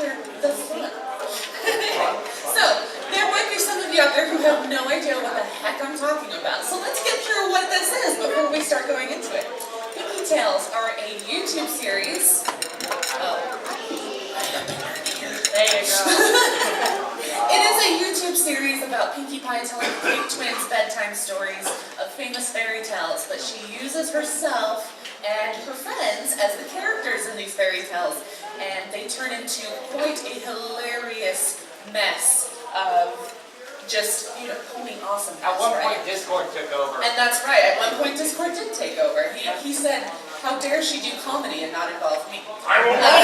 after the fun. So, there might be some of you out there who have no idea what the heck I'm talking about. So let's get through what this is before we start going into it. Pinkie Tales are a YouTube series. There you go. It is a YouTube series about Pinkie Pie telling fake twins bedtime stories of famous fairy tales, but she uses herself and her friends as the characters in these fairy tales, and they turn into quite a hilarious mess of just, pony awesomeness. At one point, Discord took over. And that's right, at one point Discord did take over. He said, how dare she do comedy and not involve me? I will not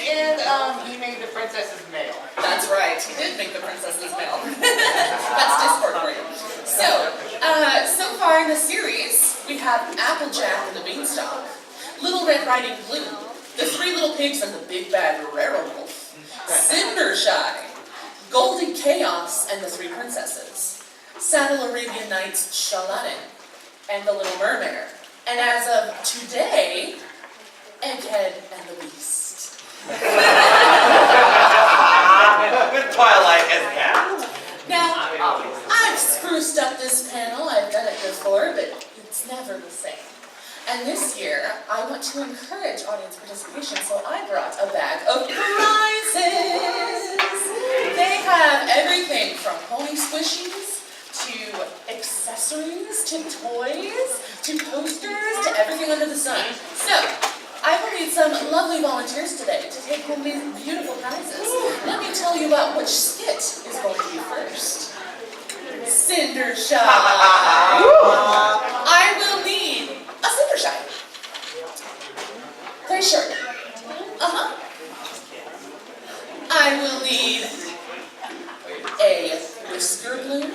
and he made the princesses male. That's right, he did make the princesses male. That's Discord for you. So far in the series, we have Applejack and the Beanstalk, Little Red Riding Hood, the Three Little Pigs and the Big Bad Werewolf, Cindershy, Goldie Chaos and the Three Princesses, Saddle Arabian Nights Aladdin, and the Little Mermaid. And as of today, Egghead and the Beast. With Twilight as cat. Now, I've spruced up this panel, I've done it before, but it's never the same. And this year, I want to encourage audience participation, so I brought a bag of prizes. They have everything from pony squishies, to accessories, to toys, to posters, to everything under the sun. So, I will need some lovely volunteers today to take home these beautiful prizes. Let me tell you about which skit is going to be first. Cindershy. I will need a Cindershy. Gray shirt. I will need a whisker bloom.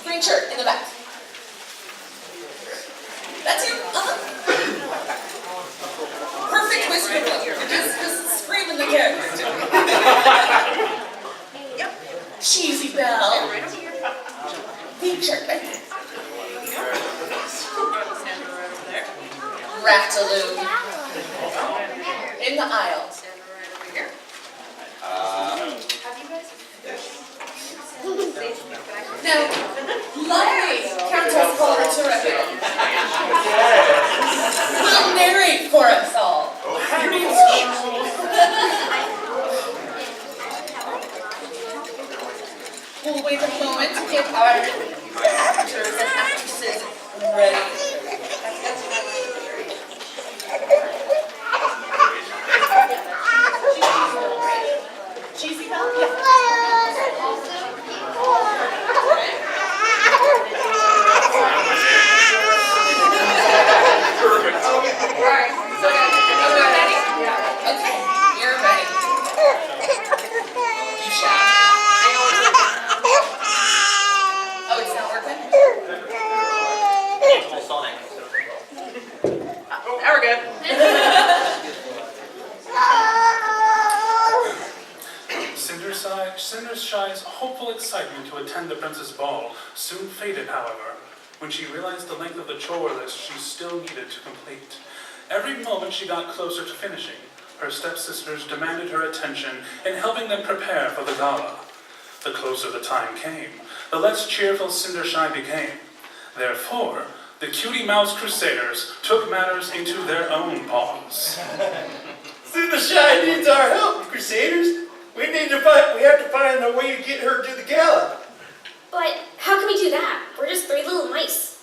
Green shirt in the back. That's you. Perfect whisker bloom. Just screaming the character. Yep. Cheesy bell. Pink shirt. Right there. Rattaloo. In the aisle. Now, lovely Countess Coloratura will narrate for us all. We'll wait a moment to get our actors and actresses ready. Cheesy bell? Yeah. Okay, you're ready. You shout. Oh, it's not working? Now we're good. Cindershy's hopeful excitement to attend the Princess' Ball soon faded, however, when she realized the length of the chore list she still needed to complete. Every moment she got closer to finishing, her stepsisters demanded her attention in helping them prepare for the gala. The closer the time came, the less cheerful Cindershy became. Therefore, the Cutie Mouse Crusaders took matters into their own paws. Cindershy needs our help, Crusaders. We have to find a way to get her to the gala. But how can we do that? We're just three little mice.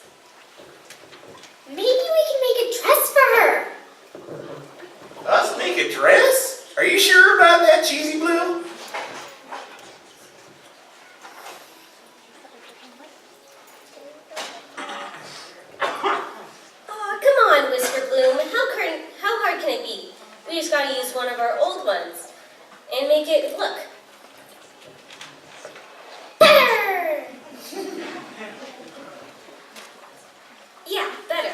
Maybe we can make a dress for her. Us make a dress? Are you sure about that, Cheesy Blue? Come on, Whisker Bloom. How hard can it be? We just gotta use one of our old ones and make it look better. Yeah, better.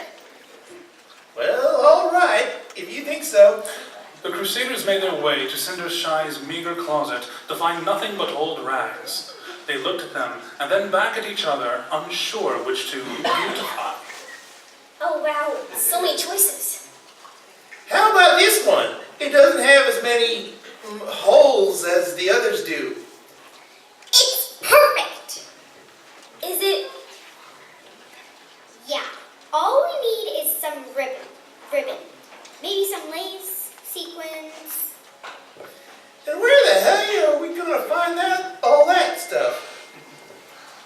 Well, all right, if you think so. The Crusaders made their way to Cindershy's meager closet to find nothing but old rags. They looked at them and then back at each other, unsure which to beautify. Oh wow, so many choices. many holes as the others do. It's perfect! Is it? Yeah. All we need is some ribbon. Maybe some lace, sequins. And where the hell are we gonna find all that stuff?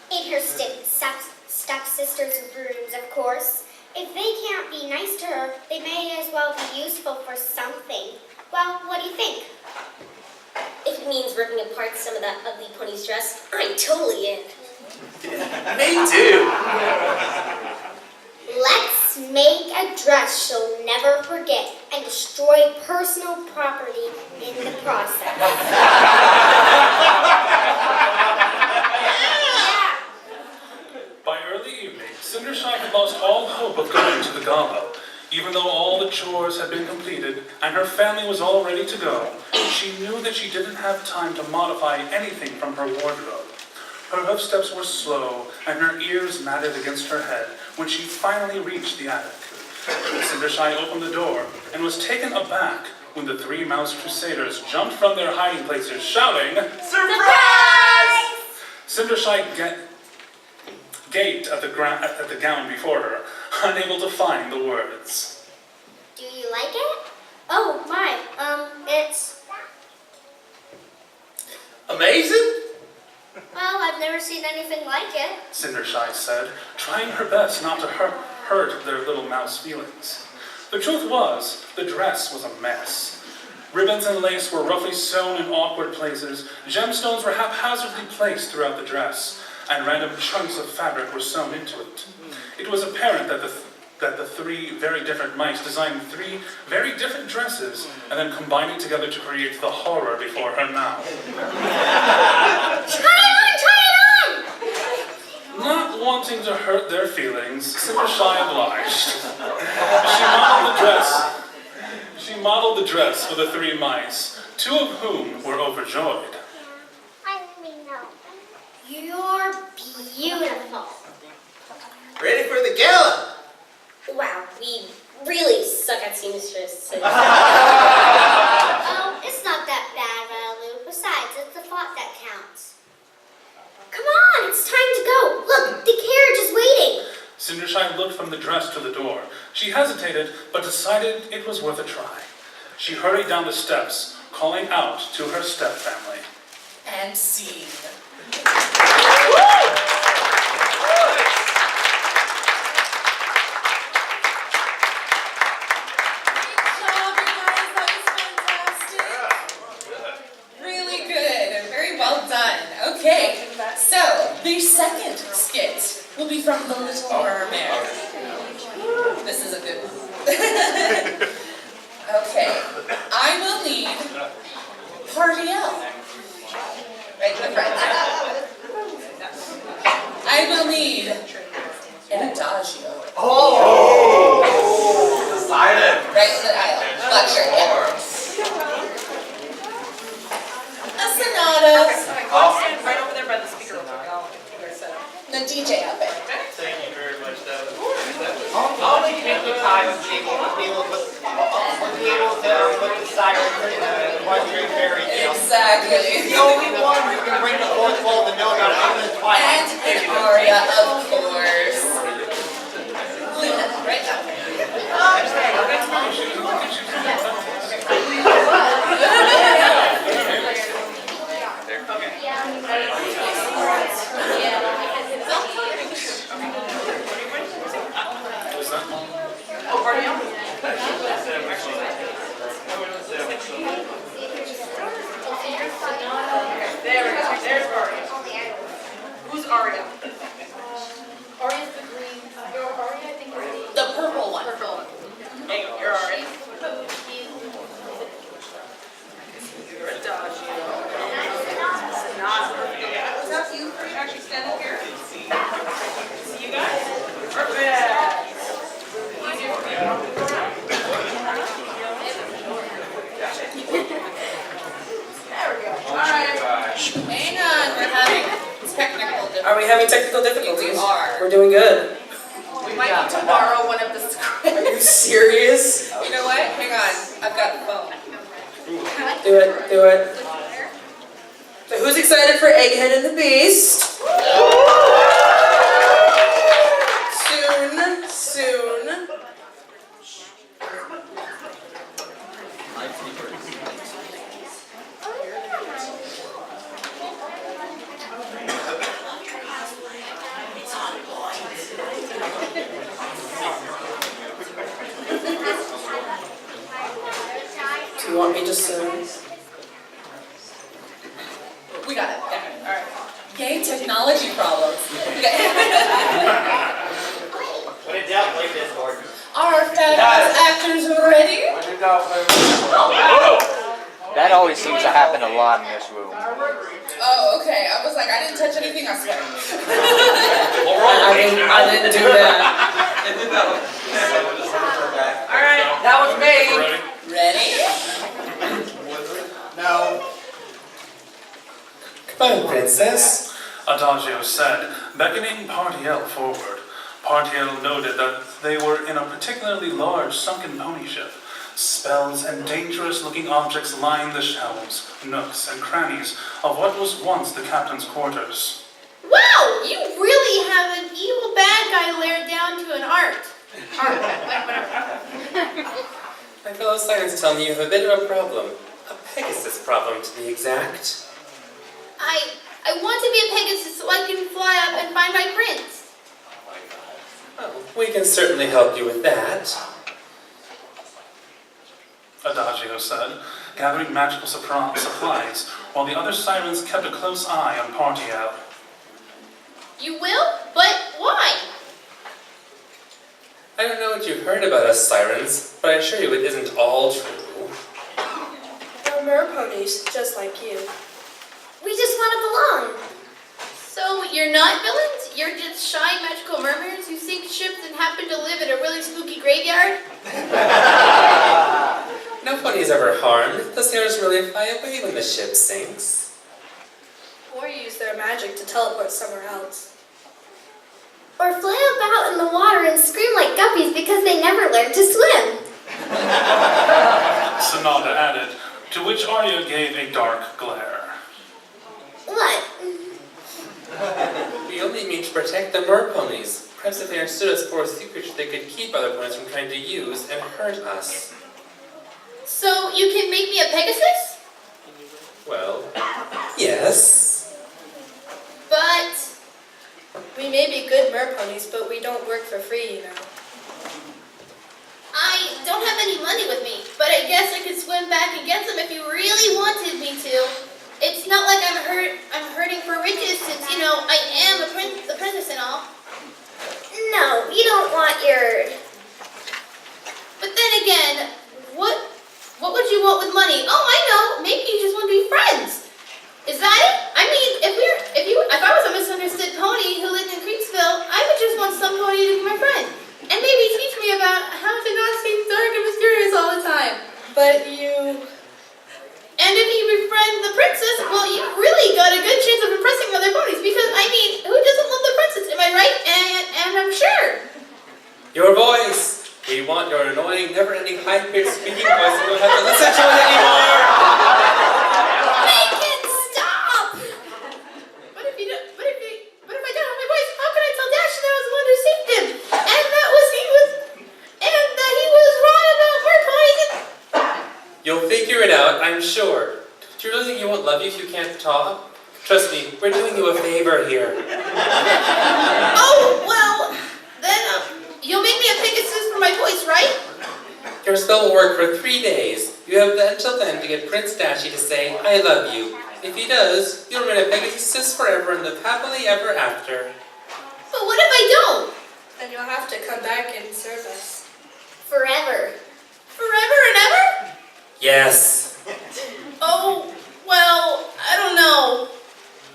In her stepsister's rooms, of course. If they can't be nice to her, they may as well be useful for something. Well, what do you think? If it means ripping apart some of that ugly pony's dress, I'm totally in. Me too. Let's make a dress she'll never forget and destroy personal property in the process. By early evening, Cindershy had lost all hope of going to the gala. Even though all the chores had been completed and her family was all ready to go, she knew that she didn't have time to modify anything from her wardrobe. Her footsteps were slow and her ears matted against her head when she finally reached the attic. Cindershy opened the door and was taken aback when the three mouse crusaders jumped from their hiding places shouting, Surprise! Cindershy gaped at the gown before her, unable to find the words. Do you like it? Oh my, it's... Amazing? Well, I've never seen anything like it. Cindershy said, trying her best not to hurt their little mouse feelings. The truth was, the dress was a mess. Ribbons and lace were roughly sewn in awkward places, gemstones were haphazardly placed throughout the dress, and random chunks of fabric were sewn into it. It was apparent that the three very different mice designed three very different dresses and then combined it together to create the horror before her now. Try it on! Not wanting to hurt their feelings, Cindershy obliged. She modeled the dress for the three mice, two of whom were overjoyed. You're beautiful. Ready for the gala? Wow, we really suck at seamstress. Oh, it's not that bad, Lulu. Besides, it's the thought that counts. Come on, it's time to go. Look, the carriage is waiting. Cindershy looked from the dress to the door. She hesitated, but decided it was worth a try. She hurried down the steps, calling out to her stepfamily. And scene. Okay, so the second skit will be from The Little Mermaid. This is a good one. Okay, I will need Partiel. Right to the front. I will need an adagio. Oh! Siren. Right to the aisle. Black shirt, yeah. A sonata. Right over there by the speaker. The DJ up there. Thank you very much. That was Only Pinkie Tales will be able to put the siren in the one-string fairy tale. Exactly. The only one who can bring the fourth wall to note on even the twilight. And an aria, of course. Luna, right up there. Oh, party on? There we go. There's Aria. Who's Aria? Aria's the green. Your Aria, I think, is The purple one. purple. Hey, you're Aria. You're Adagio. Sonata. Was that you three actually standing here? See you guys? Perfect. Easier for you. There we go. All right. Hang on, we're having technical difficulties. Are we having technical difficulties? We are. We're doing good. We might need to borrow one of the scripts. Are you serious? You know what? Hang on. I've got the phone. Do it, do it. So who's excited for Egghead and the Beast? Soon, soon. Do you want me to soon? We got it. All right. Yay, technology problems. When in doubt, play Discord. Are fabulous actors ready? That always seems to happen a lot in this room. Oh, okay. I was like, I didn't touch anything, I swear. I didn't do that. Alright, that was me. Ready? Ready? No. Come on, princess. Adagio said, beckoning Partiel forward. Partiel noted that they were in a particularly large sunken pony ship. Spells and dangerous-looking objects lined the shelves, nooks, and crannies of what was once the captain's quarters. Wow, you really have an evil bad guy layered down to an art. My fellow sirens tell me you have a bit of a problem. A Pegasus problem, to be exact. I want to be a Pegasus so I can fly up and find my prince. Well, we can certainly help you with that. Adagio said, gathering magical supplies, while the other sirens kept a close eye on Partiel. You will? But why? I don't know what you've heard about us sirens, but I assure you it isn't all true. We're merponies, just like you. We just want to belong. So you're not villains? You're just shy magical mermaids who sink ships and happen to live in a really spooky graveyard? No pony is ever harmed. The sailors really fly away when the ship sinks. Or use their magic to teleport somewhere else. Or flail about in the water and scream like guppies because they never learned to swim. Sonata added, to which Arya gave a dark glare. What? We only mean to protect the merponies. Perhaps if they understood us for a secret they could keep other ponies from trying to use and hurt us. So you can make me a Pegasus? Well, yes. But We may be good merponies, but we don't work for free, you know. I don't have any money with me, but I guess I could swim back and get some if you really wanted me to. It's not like I'm hurting for riches since, you know, I am a princess and all. No, you don't want your... But then again, what would you want with money? Oh, I know. Maybe you just want to be friends. Is that it? I mean, if I was a misunderstood pony who lived in Creeksville, I would just want some pony to be my friend. And maybe teach me about how to not seem dark and mysterious all the time. But you... And if you befriend the princess, well, you've really got a good chance of impressing other ponies because, I mean, who doesn't love the princess? Am I right? And I'm sure. Your voice! We want your annoying, never-ending, high-pitched speaking voice and we don't have to listen to it anymore! Make it stop! But if I don't have my voice, how can I tell Dash that I was the one who saved him? And that he was wrong about more ponies and... You'll figure it out, I'm sure. Do you really think you won't love you if you can't talk? Trust me, we're doing you a favor here. Oh, well, then you'll make me a Pegasus for my voice, right? Your spell will work for 3 days. You have until then to get Prince Dashy to say, I love you. If he does, you'll remain a Pegasus forever and live happily ever after. But what if I don't? Then you'll have to come back and serve us. Forever. Forever and ever? Yes. Oh, well, I don't know.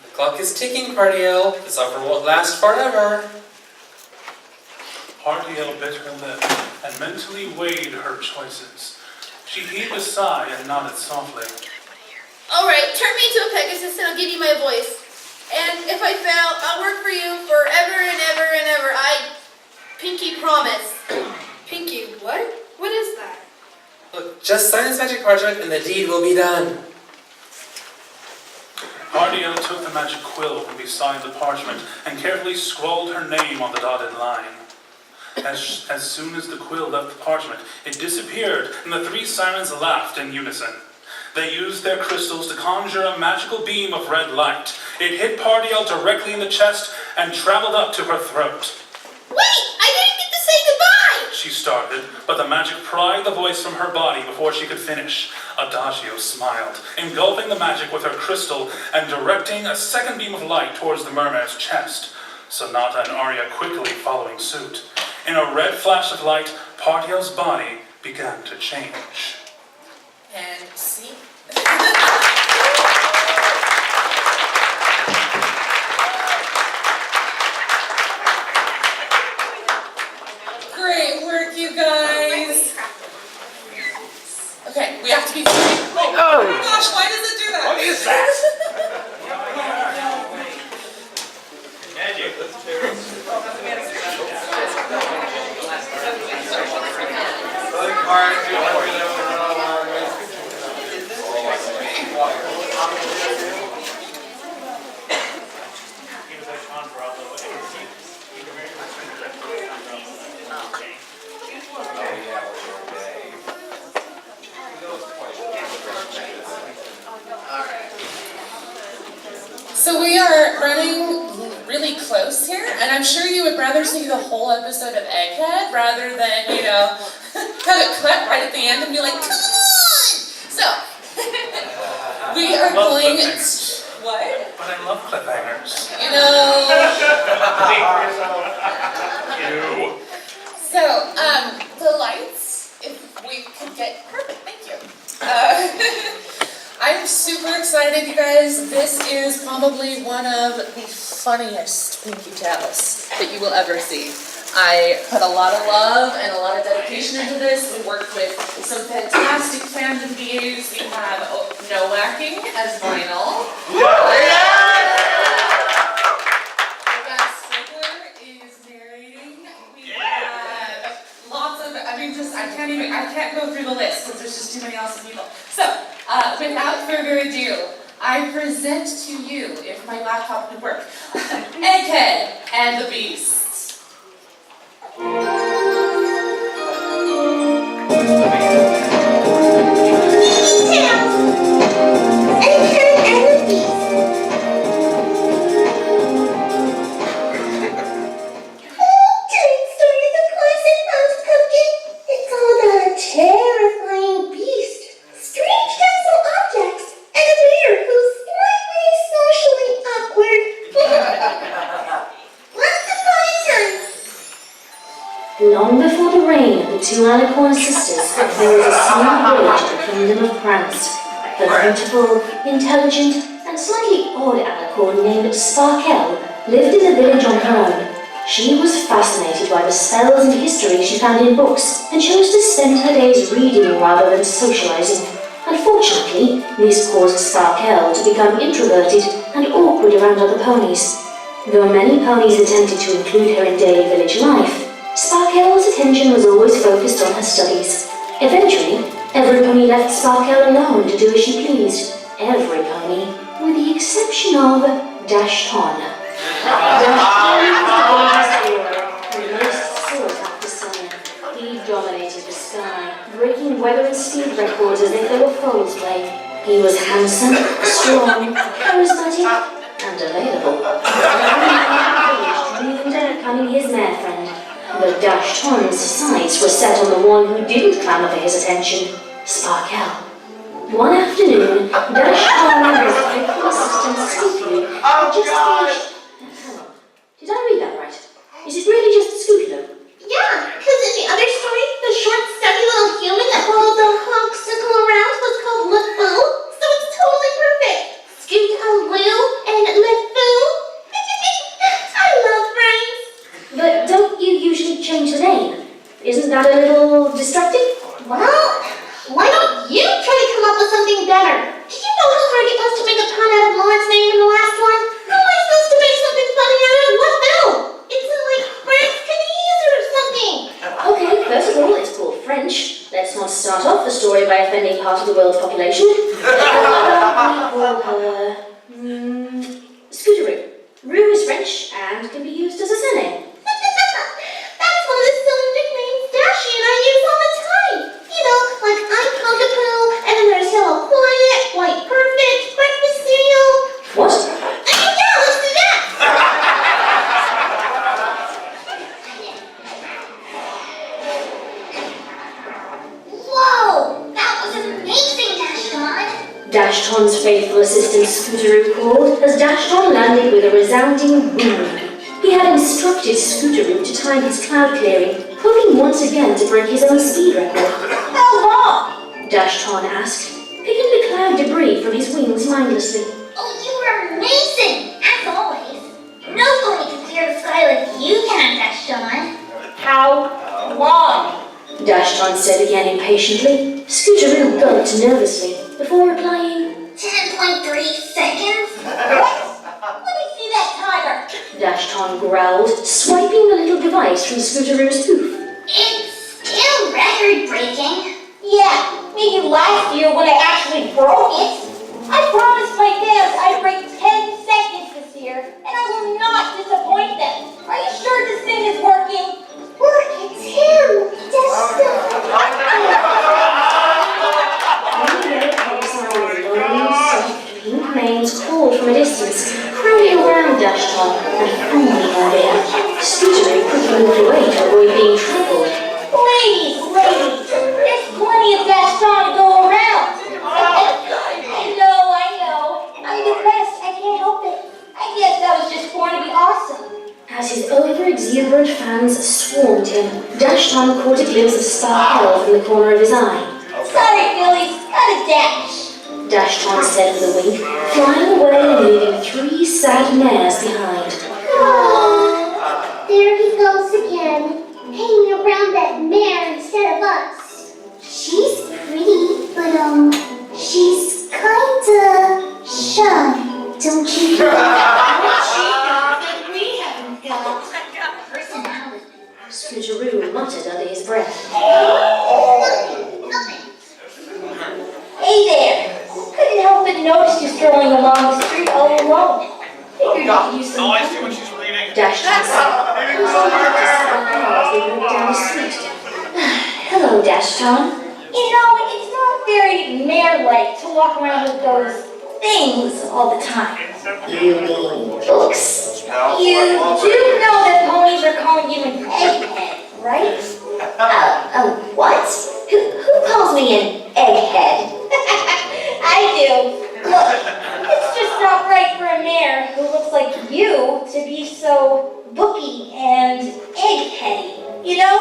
The clock is ticking, Partiel. This offer won't last forever. Partiel bit her lip and mentally weighed her choices. She heaved a sigh and nodded softly. All right, turn me into a Pegasus and I'll give you my voice. And if I fail, I'll work for you forever and ever and ever. I pinky promise. Pinkie, what? What is that? Look, Just sign this magic parchment and the deed will be done. Ardea took the magic quill from beside the parchment and carefully scrawled her name on the dotted line. As soon as the quill left the parchment, it disappeared, and the three sirens laughed in unison. They used their crystals to conjure a magical beam of red light. It hit Pardiel directly in the chest and traveled up to her throat. Wait! I didn't get to say goodbye! She started, but the magic pried the voice from her body before she could finish. Adagio smiled, engulfing the magic with her crystal and directing a second beam of light towards the mermaid's chest. Sonata and Arya quickly following suit. In a red flash of light, Pardiel's body began to change. And see? Great work, you guys. Okay, we have to be. Oh my gosh, why does it do that? What is that? So we are running really close here, and I'm sure you would rather see the whole episode of Egghead rather than, have it cut right at the end and be like, come on! So, we are going to... What? But I love cliffhangers. So, the lights, if we could get... Perfect, thank you. I'm super excited, you guys. This is probably one of the funniest Pinkie Tales that you will ever see. I put a lot of love and a lot of dedication into this. We worked with some fantastic fandom views. We have No Whacking as vinyl. Is narrating. We have lots of, I can't go through the list because there's just too many awesome people. So, without further ado, I present to you, if my laptop would work, Egghead and the Beasts. Long before the reign of the two Alicorn sisters, there was a small village in the kingdom of France. The beautiful, intelligent, and slightly odd Alicorn named Sparkle lived in the village on her own. She was fascinated by the spells and history she found in books, and chose to spend her days reading rather than socializing. Unfortunately, this caused Sparkle to become introverted and awkward around other ponies. Though many ponies attempted to include her in daily village life, Sparkle's attention was always focused on her studies. Eventually, every pony left Sparkle alone to do as she pleased. Every pony, with the exception of Dashton. Dashton was the hero and most sought after sire. He dominated the sky, breaking weather and speed records as if they were foals play. He was handsome, strong, charismatic, and available. Every village dreamed of becoming his mare friend. But Dashton's sights were set on the one who didn't clamour for his attention, Sparkle. One afternoon, Dashton and his faithful assistant Scoopy had just finished... Hang on, did I read that right? Is it really just Scoopy though? Yeah, because in the other story, the short, stubby little human that followed the honk circle around was called LeFou, so it's totally perfect. Scoot-a-loo and LeFou. I love brains. But don't you usually change the name? Isn't that a little distracting? Well, why don't you try to come up with something better? Did you know how hard it was to make a pun out of Lauren's name in the last one? How am I supposed to make something funny out of LeFou? It's like France Canese or something. Okay, first of all, it's called French. let's not start off the story by offending half of the world's population. We call her... Scooteroo. Roo is French and can be used as a surname. That's one of the silly nicknames Dashy and I use all the time. You know, like I'm Cockapoo, and then there's Yellow Quiet, White Perfect, Breakfast Cereal. What? Yeah, let's do that. Whoa, that was amazing, Dashton. Dashton's faithful assistant Scooteroo called as Dashton landed with a resounding boom. He had instructed Scooteroo to time his cloud clearing, hoping once again to break his own speed record. How long? Dashton asked, picking the cloud debris from his wings mindlessly. Oh, you were amazing, as always. No pony can clear the sky like you can, Dashton. How long? Dashton said again impatiently. Scooteroo gulped nervously before replying, 10.3 seconds? What? Let me see that timer. Dashton growled, swiping the little device from Scooteroo's hoof. It's still record-breaking. Yeah, maybe last year when I actually broke it. I promised my fans I'd break 10 seconds this year, and I will not disappoint them. Are you sure this thing is working? Working too. Pink manes called from a distance, crowding around Dashton and fondling her ear. Scooteroo quickly moved away to avoid being trampled. Ladies, there's plenty of Dashton to go around. I know. I'm depressed. I can't help it. I guess I was just born to be awesome. As his over-exuberant fans swarmed him, Dashton caught a glimpse of Sparkle from the corner of his eye. Sorry, Phillies. Gotta dash. Dashton said with a wink, flying away and leaving 3 sad mares behind. Oh, there he goes again, hanging around that mare instead of us. She's pretty, but she's kinda shy, don't you think? We haven't got personality. Scooteroo muttered under his breath. Nothing. Hey there. Couldn't help but notice you strolling along the street all alone. Figured you could use some company. what she's reading. Dashton said, closing back to Sparkle as they moved down the street. Hello, Dashton. You know, it's not very mare-like to walk around with those things all the time. You mean books? You do know that ponies are calling you an egghead, right? What? Who calls me an egghead? I do. Look, it's just not right for a mare who looks like you to be so booky and eggheady, you know?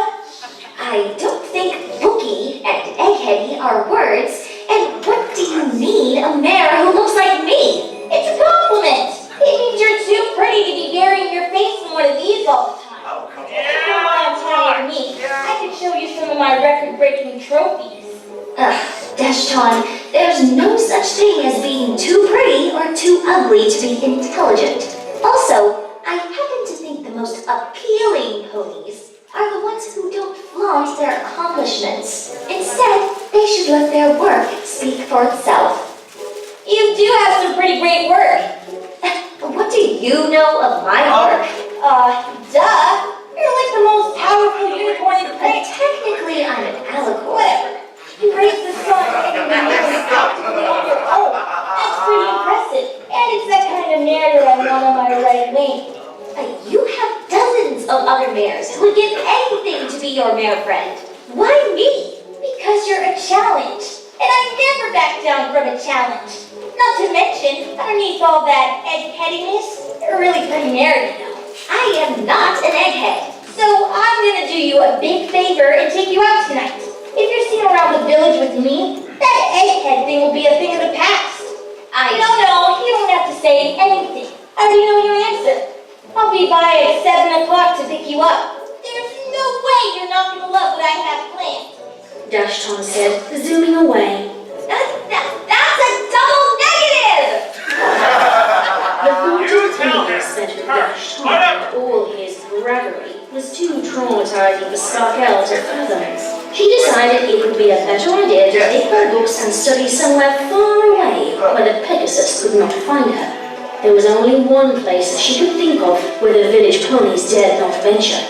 I don't think booky and eggheady are words, and what do you mean a mare who looks like me? It's a compliment. It means you're too pretty to be burying your face in one of these all the time. If you want to tell me, I could show you some of my record-breaking trophies. Dashton, there's no such thing as being too pretty or too ugly to be intelligent. Also, I happen to think the most appealing ponies are the ones who don't flaunt their accomplishments. Instead, they should let their work speak for itself. You do have some pretty great work. What do you know of my work? Duh. You're like the most powerful unicorn in the place. Technically, I'm an alicorn. Whatever. You raised the sun and the moon practically on your own. That's pretty impressive. And it's that kind of mare that I want on my right wing. You have dozens of other mares who would give anything to be your mare friend. Why me? Because you're a challenge. And I never back down from a challenge. Not to mention, underneath all that eggheadiness, you're a really pretty mare, you know. I am not an egghead. So I'm gonna do you a big favor and take you out tonight. If you're seen around the village with me, that egghead thing will be a thing of the past. No, you don't have to say anything. I already know your answer. I'll be by at 7 o'clock to pick you up. There's no way you're not gonna love what I have planned. Dashton said, zooming away. That's a double negative! The haunted table center of Dashton and all his bravery was too traumatizing for Sparkle to fathom. She decided it would be a better idea to take her books and study somewhere far away where the Pegasus could not find her. There was only one place that she could think of where the village ponies dared not venture: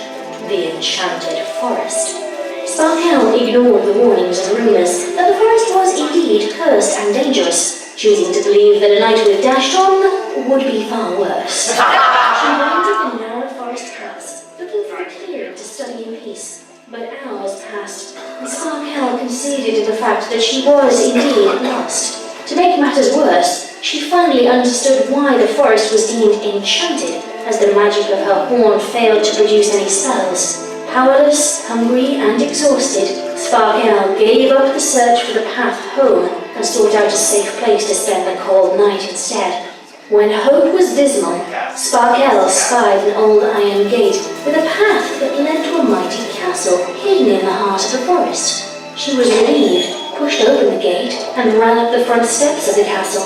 the enchanted forest. Sparkle ignored the warnings and rumors that the forest was indeed cursed and dangerous, choosing to believe that a night with Dashton would be far worse. She wandered the narrow forest paths, looking for a clearing to study in peace. But hours passed, and Sparkle conceded to the fact that she was indeed lost. To make matters worse, she finally understood why the forest was deemed enchanted, as the magic of her horn failed to produce any spells. Powerless, hungry, and exhausted, Sparkle gave up the search for the path home and sought out a safe place to spend the cold night instead. When hope was dismal, Sparkle spied an old iron gate with a path that led to a mighty castle hidden in the heart of the forest. She was relieved, pushed open the gate, and ran up the front steps of the castle.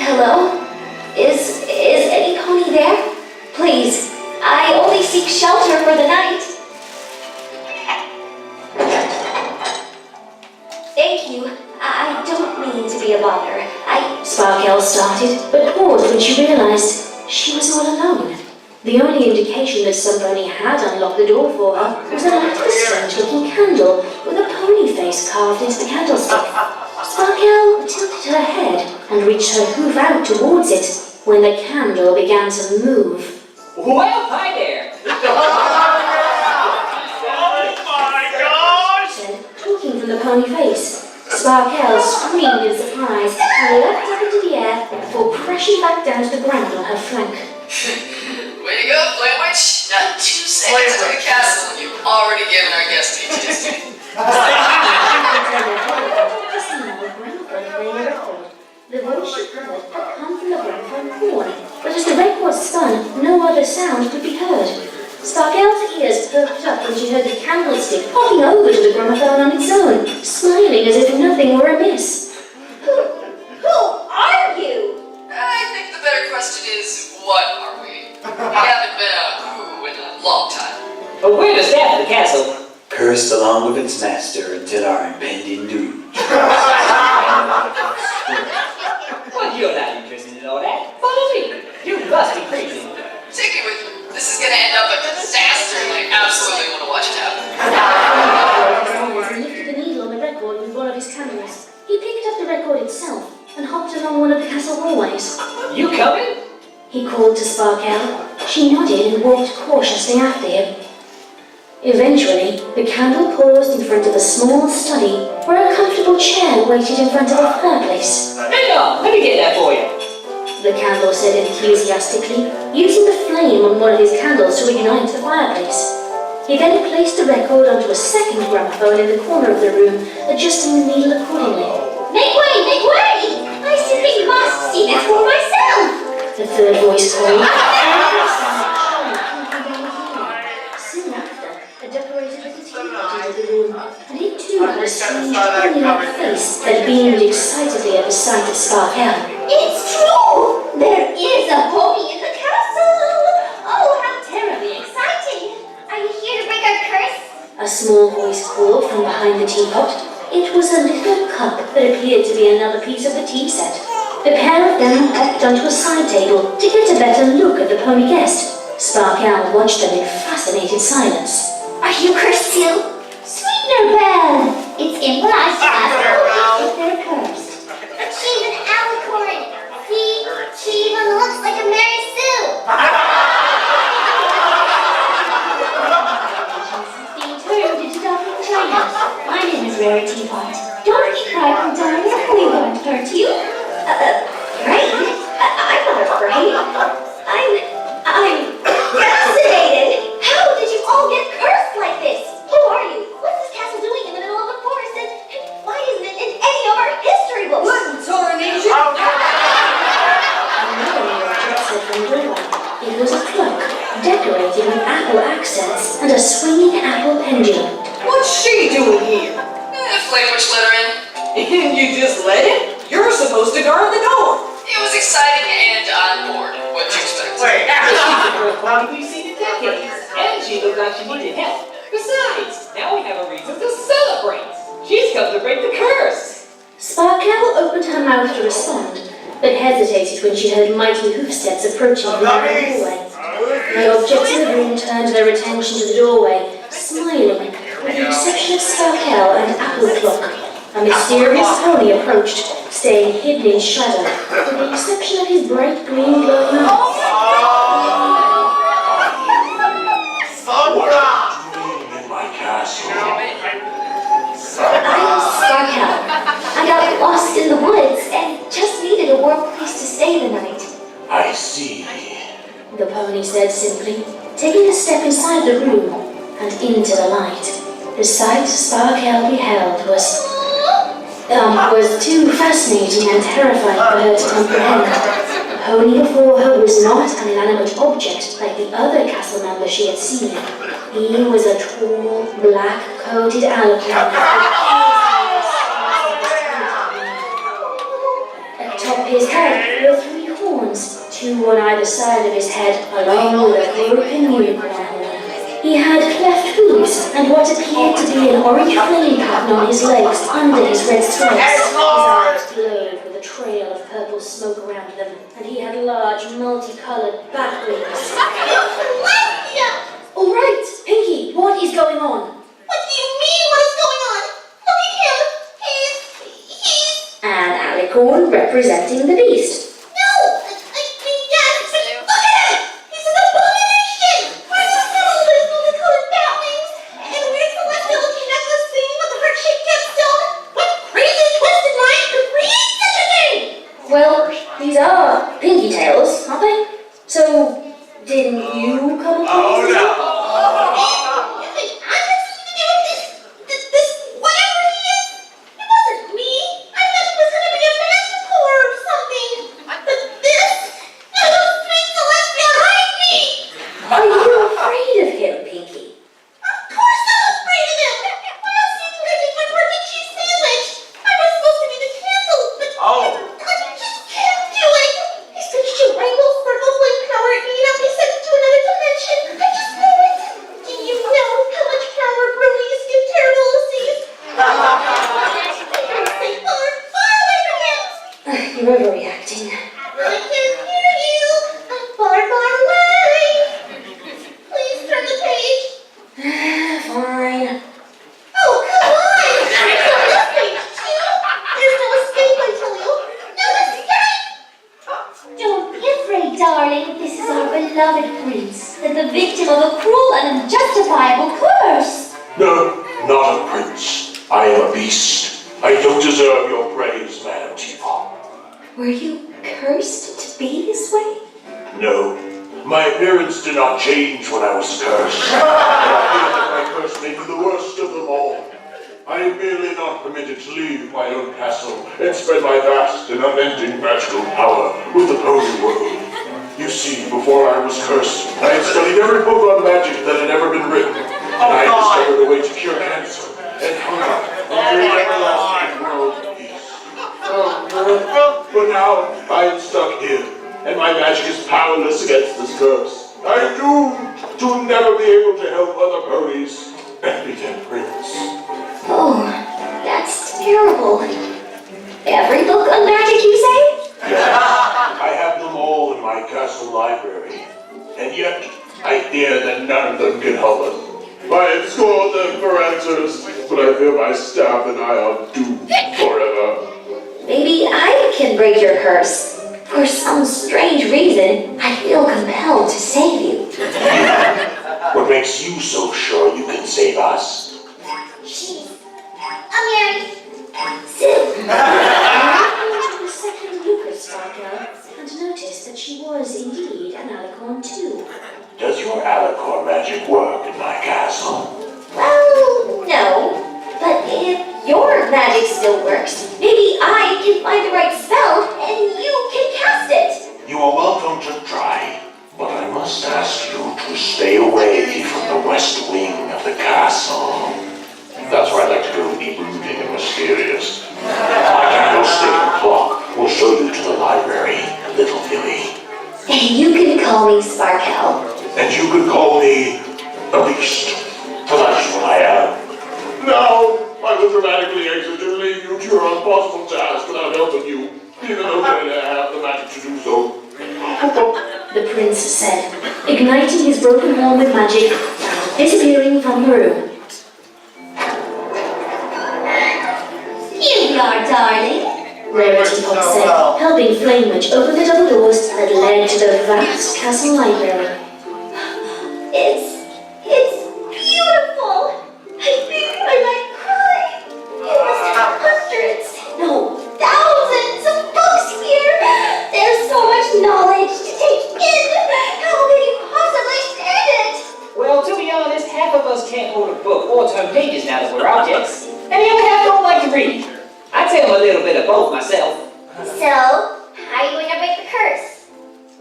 Hello? Is any pony there? Please, I only seek shelter for the night. Thank you. I don't mean to be a bother. Sparkle started, but paused when she realized she was all alone. The only indication that somebody had unlocked the door for her was the light of a strange-looking candle with a pony face carved into the candlestick. Sparkle tilted her head and reached her hoof out towards it when the candle began to move. Well, hi there. Said, talking from the pony face. Sparkle screamed in surprise and leapt up into the air before crashing back down to the ground on her flank. Way to go, Flame Witch! Not 2 seconds into the castle and you've already given our guest PTSD. The voice she heard had come from the gramophone horn, but as the record spun, no other sound could be heard. Sparkle's ears perked up when she heard the candlestick popping over to the gramophone on its own, smiling as if nothing were amiss. Who are you? I think the better question is, what are we? We haven't been a who in a long time. But we're the staff of the castle. Cursed along with its master until our impending doom. Well, you're not interested in all that. Follow me. You must be crazy. Take me with you. This is gonna end up a disaster and I absolutely want to watch it happen. He lifted the needle on the record with one of his candles. He picked up the record itself and hopped along one of the castle hallways. You coming? He called to Sparkle. She nodded and walked cautiously after him. Eventually, the candle paused in front of a small study where a comfortable chair waited in front of a fireplace. Hang on, let me get that for you. The candle said enthusiastically, using the flame on one of his candles to ignite the fireplace. He then placed the record onto a second gramophone in the corner of the room, adjusting the needle accordingly. Make way! Make way! I simply must see this for myself! The third voice called. Soon after, a decorated little tea pot entered the room, and it too had a strange pony-like face that beamed excitedly at the sight of Sparkle. It's true! There is a pony in the castle! Oh, how terribly exciting! Are you here to break our curse? A small voice called from behind the teapot. It was a little cup that appeared to be another piece of the tea set. The pair of them hopped onto a side table to get a better look at the pony guest. Sparkle watched them in fascinated silence. Are you cursed too? Sweetener Belle! It's implied to ask if they're cursed. She's an alicorn. See? She even looks like a Mary Sue. Being turned into Dr. China. My name is Rarity Pot. Don't be frightened, darling. We won't hurt you. Right? I'm not afraid. I'm fascinated. How did you all get cursed like this? Who are you? What's this castle doing in the middle of the forest? And why isn't it in any of our history books? What in tarnation? It was a cloak, decorated with apple accents and a swinging apple pendulum. What's she doing here? Flame Witch let her in. And you just let it? You're supposed to guard the door. It was exciting and on board. What'd you expect? She's the first pony we've seen in decades. And she looked like she needed help. Besides, now we have a reason to celebrate. She's come to break the curse. Sparkle opened her mouth to respond, but hesitated when she heard mighty hoofsteps approaching from the hallway. The objects in the room turned their attention to the doorway, smiling, with the exception of Sparkle and Appleclock. A mysterious pony approached, staying hidden in shadow, with the exception of his bright green glowing eyes. What are you doing in my castle? I'm Sparkle. I got lost in the woods and just needed a warm place to stay the night. I see. The pony said simply, taking a step inside the room and into the light. The sight Sparkle beheld was too fascinating and terrifying for her to comprehend. The pony before her was not an inanimate object like the other castle members she had seen. He was a tall, black-coated alicorn. Atop his head were 3 horns, 2 on either side of his head, along with a broken unicorn horn. He had cleft hooves and what appeared to be an orange flame pattern on his legs under his red stripes. His eyes glowed with a trail of purple smoke around them, and he had large, multicolored bat wings. All right, Pinkie, what is going on? What do you mean, what is going on? Look at him. He's... An alicorn representing the beast. No! I mean, yes, but look at him! He's an abomination! Where's his nose with his multicolored bat wings? And where's the celestial necklace thing with the heart-shaped gemstone? What crazy, twisted mind could create such a thing? Well, these are Pinkie Tales, aren't they? So, didn't you come up with this? Are you afraid of him, Pinkie? Of course I'm afraid of him! Why else do you think I did my part in cheese sandwich? I was supposed to be the candle, but I just can't do it! He's gonna shoot rainbow sparkle flame power at me and I'll be sent to another dimension! I just know it! Do you know how much power bronies give terrible disease? Stay far, far away from him! You're overreacting. I can't hear you! I'm far, far away! Please turn the page. Fine. Oh, come on! It's on this page, too! There's no escape, I tell you! No escape! Don't be afraid, darling. This is our beloved prince, the victim of a cruel and unjustifiable curse. No, not a prince. I am a beast. I don't deserve your praise, Madam Teapot. Were you cursed to be this way? No, my appearance did not change when I was cursed. But I fear that my curse may be the worst of them all. I am merely not permitted to leave my own castle and spread my vast and unending magical power with the pony world. You see, before I was cursed, I had studied every book on magic that had ever been written, and I had discovered a way to cure cancer and hunger and create everlasting world peace. But now I am stuck here, and my magic is powerless against this curse. I am doomed to never be able to help other ponies and be their prince. Oh, that's terrible. Every book on magic, you say? Yes, I have them all in my castle library, and yet I fear that none of them can help us. I have scored them for answers, but I fear my staff and I are doomed forever. Maybe I can break your curse. For some strange reason, I feel compelled to save you. What makes you so sure you can save us? I'm Mary. Sue. I took a second look at Sparkle and noticed that she was indeed an alicorn too. Does your alicorn magic work in my castle? Well, no. But if your magic still works, maybe I can find the right spell and you can cast it. You are welcome to try, but I must ask you to stay away from the west wing of the castle. That's where I like to go be brooding and mysterious. My candlestick clock will show you to the library, little Billy. You can call me Sparkle. And you could call me a beast, for that's to dramatically exit and leave you to your impossible task without helping you, even though I have the magic to do so. The prince said, igniting his broken horn with magic and disappearing from the room. Here we are, darling. Rarity Pot said, helping Flame Witch open the double doors that led to the vast castle library. It's beautiful. I think I might cry. You must have hundreds, no, thousands of books here. There's so much knowledge to take in. How can you possibly stand it? Well, to be honest, half of us can't hold a book or turn pages now that we're objects. And the other half don't like to read. I tell them a little bit of both myself. So, how are you going to break the curse?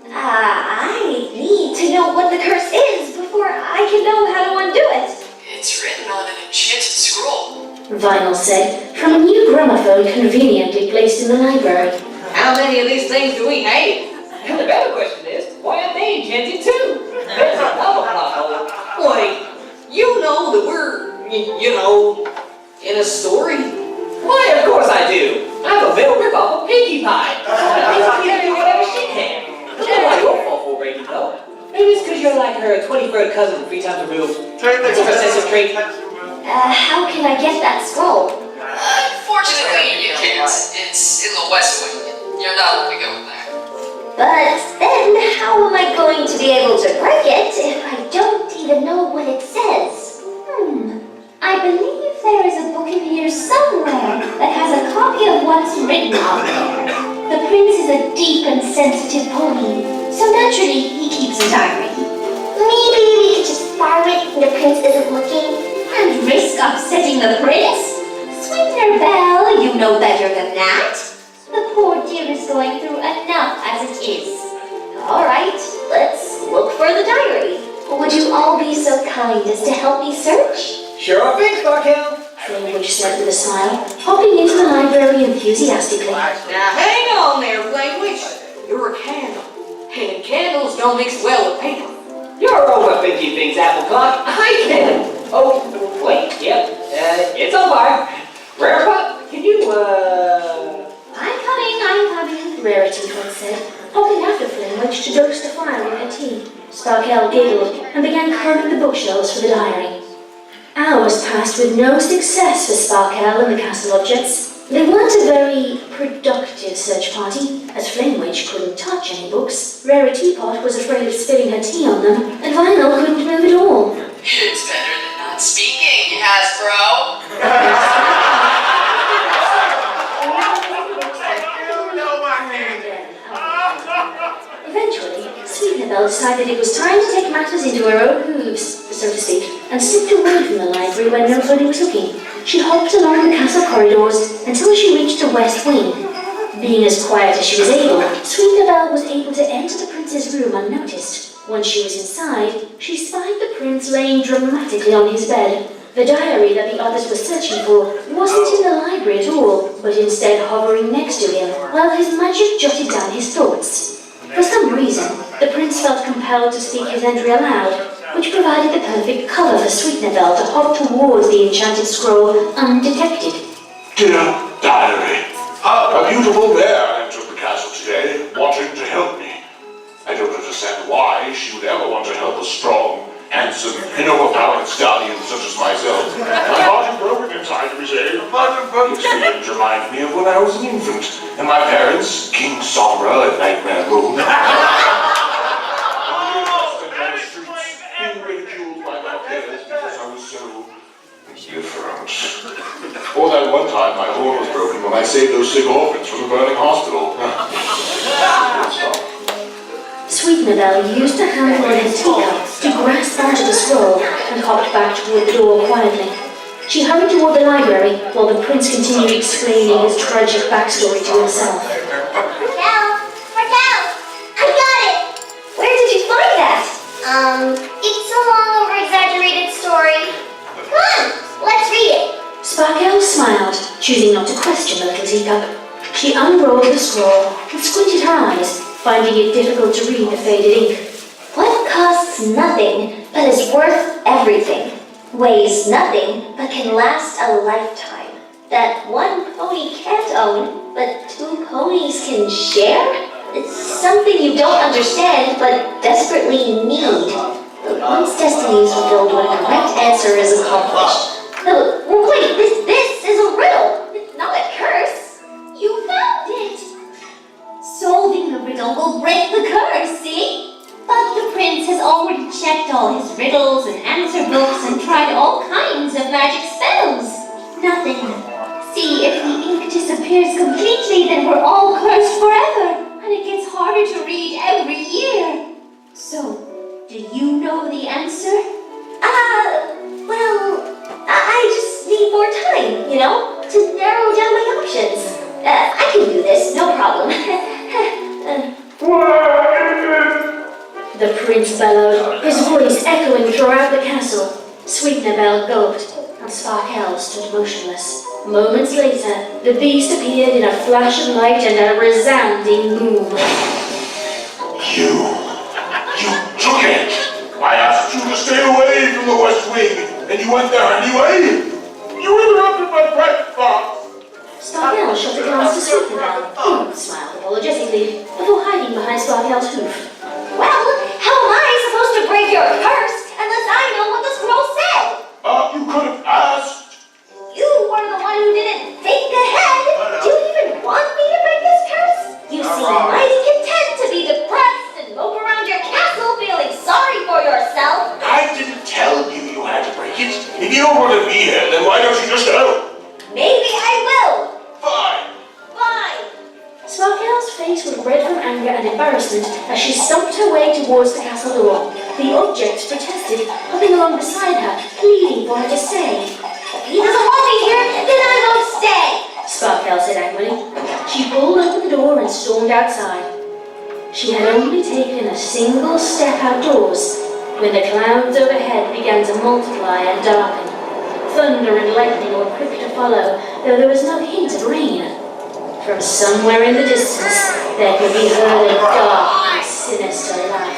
I need to know what the curse is before I can know how to undo it. It's written on an enchanted scroll. Vinyl said, from a new gramophone conveniently placed in the library. How many of these things do we have? And the better question is, why aren't they enchanted too? There's another plot hole. Wait, you know that we're, in a story? Why, of course I do. I'm a middle rip-off of Pinkie Pie. Pinkie can do whatever she can. It's not your fault for breaking though. Maybe it's because you're like her 23rd cousin 3 times removed. It's a recessive trait. How can I get that scroll? Unfortunately, you can't. It's in the West Wing. You're not allowed to go in there. But then, how am I going to be able to break it if I don't even know what it says? I believe there is a book in here somewhere that has a copy of what's written on there. The prince is a deep and sensitive pony, so naturally he keeps a diary. Maybe we could just borrow it when the prince isn't looking and risk upsetting the prince? Sweetener Belle, you know better than that. The poor dear is going through enough as it is. All right, let's look for the diary. Would you all be so kind as to help me search? Sure thing, Sparkle. Flame Witch said with a smile, hopping into the library enthusiastically. Now hang on there, Flame Witch. You're a candle, and candles don't mix well with paper. You're overthinking things, Appleclock. I can. Oh, wait, yep. It's on fire. Rare Pup, can you, I'm coming, Rarity Pot said, hopping after Flame Witch to dose the fire with her tea. Sparkle giggled and began combing the bookshelves for the diary. Hours passed with no success for Sparkle and the castle objects. They weren't a very productive search party, as Flame Witch couldn't touch any books, Rarity Pot was afraid of spilling her tea on them, and Vinyl couldn't move at all. It's better than not speaking, Hasbro. Eventually, Sweetener decided it was time to take matters into her own hooves, so to speak, and slipped away from the library when nobody was looking. She hopped along the castle corridors until she reached the west wing. Being as quiet as she was able, Sweetener was able to enter the prince's room unnoticed. Once she was inside, she spied the prince laying dramatically on his bed. The diary that the others were searching for wasn't in the library at all, but instead hovering next to him, while his magic jotted down his thoughts. For some reason, the prince felt compelled to speak his entry aloud, which provided the perfect cover for Sweetener to hop towards the enchanted scroll undetected. Dear Diary, a beautiful bear entered the castle today, wanting to help me. I don't understand why she would ever want to help a strong, handsome, and overpowered stallion such as myself. My heart is broken inside me, say. These feelings remind me of when I was an infant, and my parents, King Sombra and Nightmare Moon. Being ridiculed by my peers because I was so different. Or that one time my horn was broken when I saved those sick orphans from the burning hospital. Sweetener used the handle on her teacup to grasp onto the scroll and hopped back toward the door quietly. She hurried toward the library while the prince continued explaining his tragic backstory to himself. Martel! I got it! Where did you find that? It's a long over-exaggerated story. Come on, let's read it. Sparkle smiled, choosing not to question the little teacup. She unrolled the scroll and squinted her eyes, finding it difficult to read the faded ink. What costs nothing but is worth everything, weighs nothing but can last a lifetime. that one pony can't own, but two ponies can share? It's something you don't understand, but desperately need. But once destiny is fulfilled when a correct answer is accomplished. Wait, this is a riddle, not a curse. You found it. Solving the riddle will break the curse, see? But the prince has already checked all his riddles and answer books and tried all kinds of magic spells. Nothing. See, if the ink disappears completely, then we're all cursed forever, and it gets harder to read every year. So, do you know the answer? Well, I just need more time, to narrow down my options. I can do this, no problem. The prince bellowed, his voice echoing throughout the castle. Sweetenabelle gulped, and Sparkle stood motionless. Moments later, the beast appeared in a flash of light and a resounding boom. You took it! I asked you to stay away from the West Wing, and you went there anyway! You interrupted my private thoughts! Sparkle shot a glance to Sweetenabelle, who smiled apologetically before hiding behind Sparkle's hoof. Well, how am I supposed to break your curse unless I know what the scroll said? You could have asked. You were the one who didn't think ahead. Do you even want me to break this curse? You seem mighty content to be depressed and mope around your castle feeling sorry for yourself. I didn't tell you you had to break it. If you don't want to be here, then why don't you just go? Maybe I will. Fine. Sparkle's face was red from anger and embarrassment as she stomped her way towards the castle door. The objects protested, hopping along beside her, pleading for her to stay. If he doesn't want me here, then I won't stay, Sparkle said angrily. She pulled open the door and stormed outside. She had only taken a single step outdoors when the clouds overhead began to multiply and darken. Thunder and lightning were quick to follow, though there was no hint of rain. From somewhere in the distance, there could be heard a dark and sinister laugh.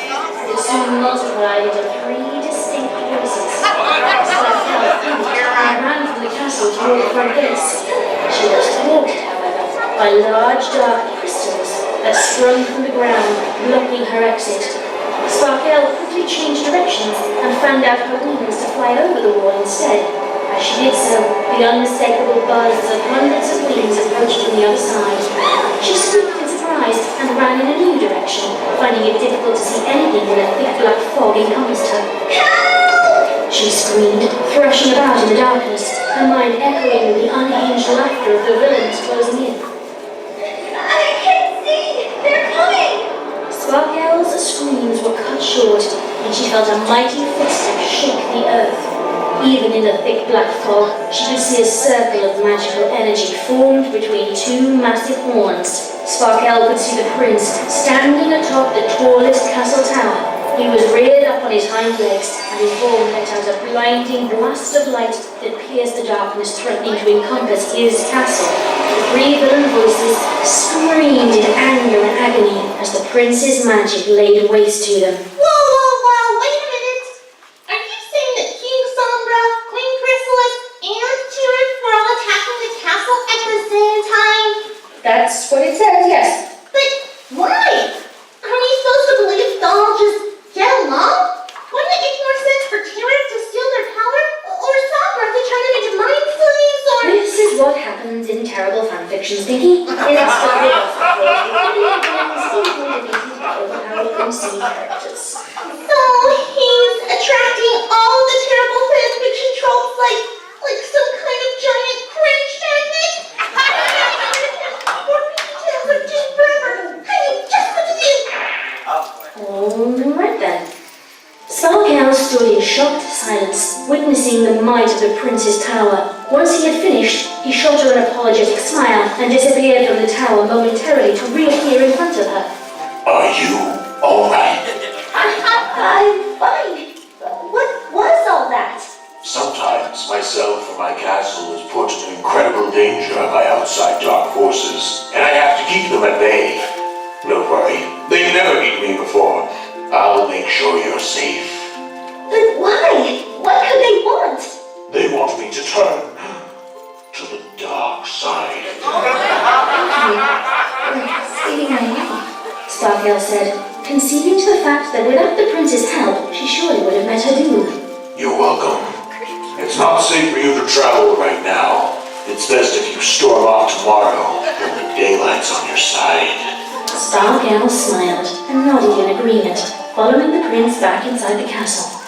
It soon multiplied into 3 distinct voices. Sparkle ran from the castle toward the front gates. She was thwarted, however, by large dark crystals that sprung from the ground, blocking her exit. Sparkle quickly changed directions and fanned out her wings to fly over the wall instead. As she did so, the unmistakable buzz of hundreds of wings approached from the other side. She squeaked in surprise and ran in a new direction, finding it difficult to see anything when a thick black fog encompassed her. Help! She screamed, thrashing about in the darkness, her mind echoing with the unhinged laughter of the villains closing in. I can see! They're coming! Sparkle's screams were cut short, and she felt a mighty footstep shake the earth. Even in the thick black fog, she could see a circle of magical energy formed between 2 massive horns. Sparkle could see the prince standing atop the tallest castle tower. He was reared up on his hind legs, and his form let out a blinding blast of light that pierced the darkness, threatening to encompass his castle. The 3 villain voices screamed in anger and agony as the prince's magic laid waste to them. Whoa, wait a minute. Are you saying that King Sombra, Queen Chrysalis, and Tyrant were all attacking the castle at the same time? That's what it says, yes. But why? Are we supposed to believe they'll all just get along? Wouldn't it make more sense for Tyrant to steal their power? Or Sombra to turn them into mind slaves, or... This is what happens in terrible fanfictions, Pinkie. Inexplicably unseen characters. So he's attracting all the terrible fanfiction tropes like some kind of giant cringe magnet? Or Pinkie Tales are doomed forever. I know just what to do. All right then. Sparkle stood in shocked silence, witnessing the might of the prince's tower. Once he had finished, he shot her an apologetic smile and disappeared from the tower momentarily to reappear in front of her. Are you alright? I'm fine. What was all that? Sometimes myself or my castle is put in incredible danger by outside dark forces, and I have to keep them at bay. Don't worry, they've never beaten me before. I'll make sure you're safe. But why? What could they want? They want me to turn to the dark. dark side. Saving my life, Sparkle said, conceding to the fact that without the prince's help, she surely would have met her doom. You're welcome. It's not safe for you to travel right now. It's best if you storm off tomorrow when the daylight's on your side. Sparkle smiled and nodded in agreement, following the prince back inside the castle.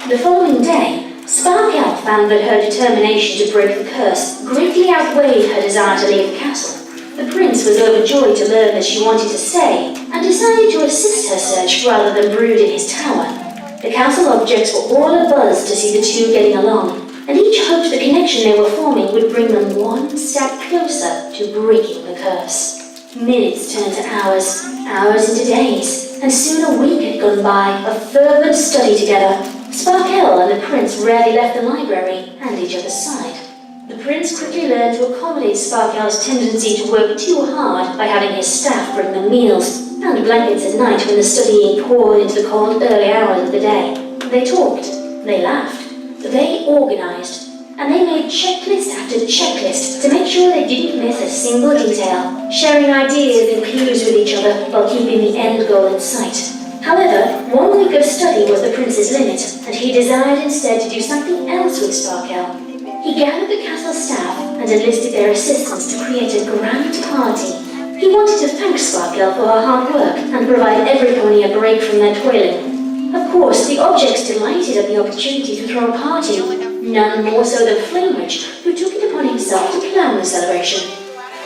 The following day, Sparkle found that her determination to break the curse greatly outweighed her desire to leave the castle. The prince was overjoyed to learn that she wanted to stay, and decided to assist her search rather than brood in his tower. The castle objects were all abuzz to see the two getting along, and each hoped the connection they were forming would bring them one step closer to breaking the curse. Minutes turned to hours, hours into days, and soon a week had gone by of fervent study together. Sparkle and the prince rarely left the library and each other's side. The prince quickly learned to accommodate Sparkle's tendency to work too hard by having his staff bring them meals and blankets at night when the studying poured into the cold early hours of the day. They talked, they laughed, they organized, and they made checklist after checklist to make sure they didn't miss a single detail, sharing ideas and clues with each other while keeping the end goal in sight. However, 1 week of study was the prince's limit, and he desired instead to do something else with Sparkle. He gathered the castle staff and enlisted their assistance to create a grand party. He wanted to thank Sparkle for her hard work and provide every pony a break from their toiling. Of course, the objects delighted at the opportunity to throw a party, none more so than Flamewitch, who took it upon himself to plan the celebration.